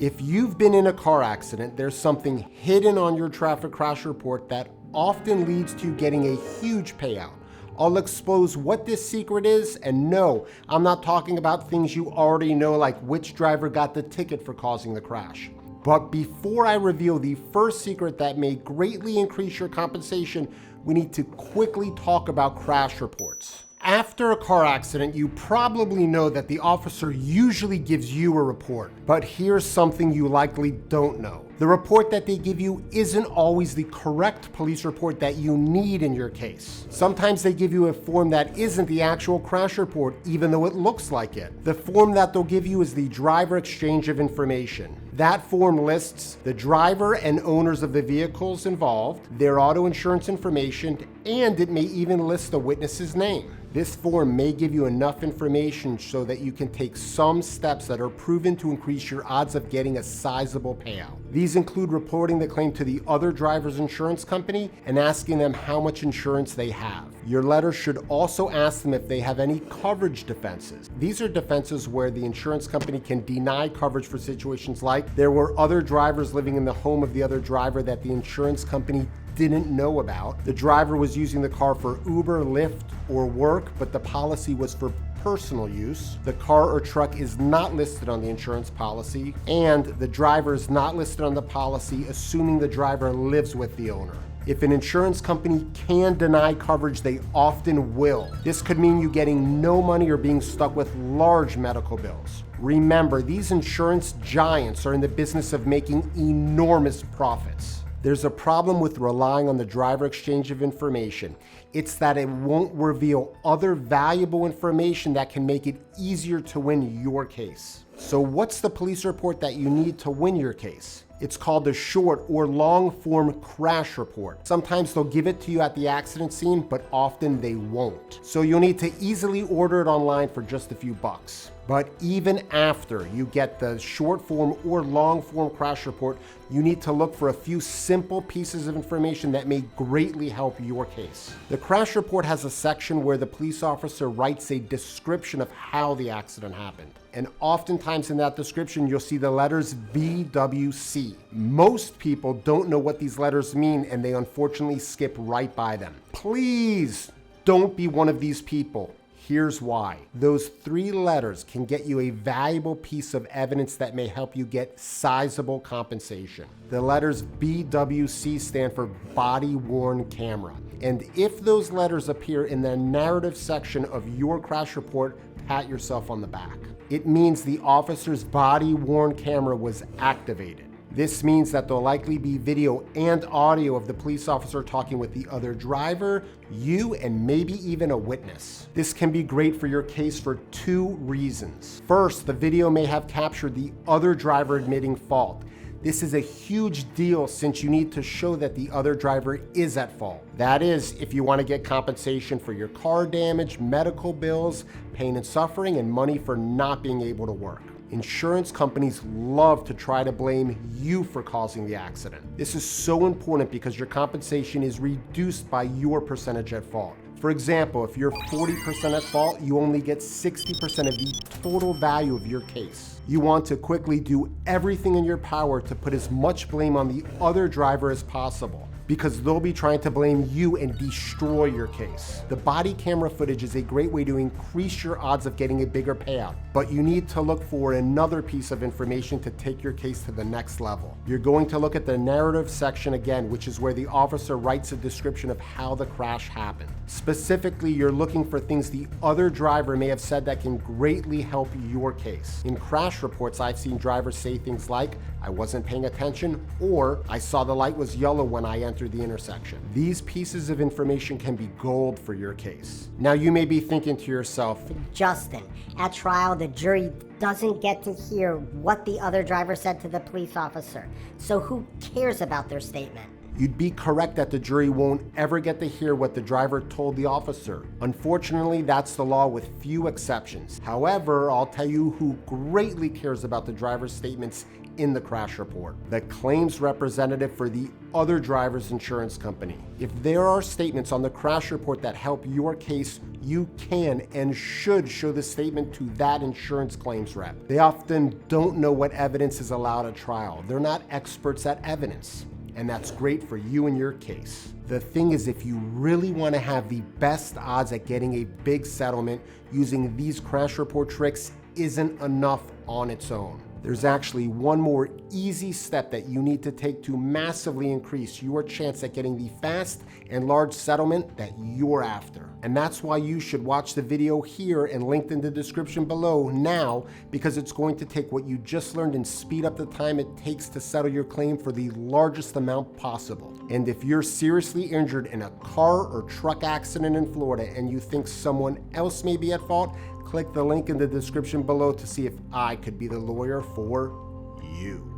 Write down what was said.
If you've been in a car accident, there's something hidden on your traffic crash report that often leads to getting a huge payout. I'll expose what this secret is, and no, I'm not talking about things you already know, like which driver got the ticket for causing the crash. But before I reveal the first secret that may greatly increase your compensation, we need to quickly talk about crash reports. After a car accident, you probably know that the officer usually gives you a report. But here's something you likely don't know. The report that they give you isn't always the correct police report that you need in your case. Sometimes they give you a form that isn't the actual crash report, even though it looks like it. The form that they'll give you is the driver exchange of information. That form lists the driver and owners of the vehicles involved, their auto insurance information, and it may even list the witness's name. This form may give you enough information so that you can take some steps that are proven to increase your odds of getting a sizable payout. These include reporting the claim to the other driver's insurance company and asking them how much insurance they have. Your letter should also ask them if they have any coverage defenses. These are defenses where the insurance company can deny coverage for situations like there were other drivers living in the home of the other driver that the insurance company didn't know about. The driver was using the car for Uber, Lyft, or work, but the policy was for personal use. The car or truck is not listed on the insurance policy, and the driver is not listed on the policy, assuming the driver lives with the owner. If an insurance company can deny coverage, they often will. This could mean you getting no money or being stuck with large medical bills. Remember, these insurance giants are in the business of making enormous profits. There's a problem with relying on the driver exchange of information. It's that it won't reveal other valuable information that can make it easier to win your case. So what's the police report that you need to win your case? It's called a short or long form crash report. Sometimes they'll give it to you at the accident scene, but often they won't. So you'll need to easily order it online for just a few bucks. But even after you get the short form or long form crash report, you need to look for a few simple pieces of information that may greatly help your case. The crash report has a section where the police officer writes a description of how the accident happened. And oftentimes in that description, you'll see the letters VWC. Most people don't know what these letters mean, and they unfortunately skip right by them. Please don't be one of these people. Here's why. Those 3 letters can get you a valuable piece of evidence that may help you get sizable compensation. The letters BWC stand for body worn camera. And if those letters appear in the narrative section of your crash report, pat yourself on the back. It means the officer's body worn camera was activated. This means that there'll likely be video and audio of the police officer talking with the other driver, you, and maybe even a witness. This can be great for your case for 2 reasons. First, the video may have captured the other driver admitting fault. This is a huge deal since you need to show that the other driver is at fault. That is, if you want to get compensation for your car damage, medical bills, pain and suffering, and money for not being able to work. Insurance companies love to try to blame you for causing the accident. This is so important because your compensation is reduced by your percentage at fault. For example, if you're 40% at fault, you only get 60% of the total value of your case. You want to quickly do everything in your power to put as much blame on the other driver as possible, because they'll be trying to blame you and destroy your case. The body camera footage is a great way to increase your odds of getting a bigger payout, but you need to look for another piece of information to take your case to the next level. You're going to look at the narrative section again, which is where the officer writes a description of how the crash happened. Specifically, you're looking for things the other driver may have said that can greatly help your case. In crash reports, I've seen drivers say things like, "I wasn't paying attention," or "I saw the light was yellow when I entered the intersection." These pieces of information can be gold for your case. Now you may be thinking to yourself, Justin, at trial the jury doesn't get to hear what the other driver said to the police officer, so who cares about their statement? you'd be correct that the jury won't ever get to hear what the driver told the officer. Unfortunately, that's the law with few exceptions. However, I'll tell you who greatly cares about the driver's statements in the crash report, the claims representative for the other driver's insurance company. If there are statements on the crash report that help your case, you can and should show the statement to that insurance claims rep. They often don't know what evidence is allowed at trial. They're not experts at evidence, and that's great for you and your case. The thing is, if you really want to have the best odds at getting a big settlement, using these crash report tricks isn't enough on its own. There's actually one more easy step that you need to take to massively increase your chance at getting the fast and large settlement that you're after. And that's why you should watch the video here and linked in the description below now, because it's going to take what you just learned and speed up the time it takes to settle your claim for the largest amount possible. And if you're seriously injured in a car or truck accident in Florida and you think someone else may be at fault, click the link in the description below to see if I could be the lawyer for you.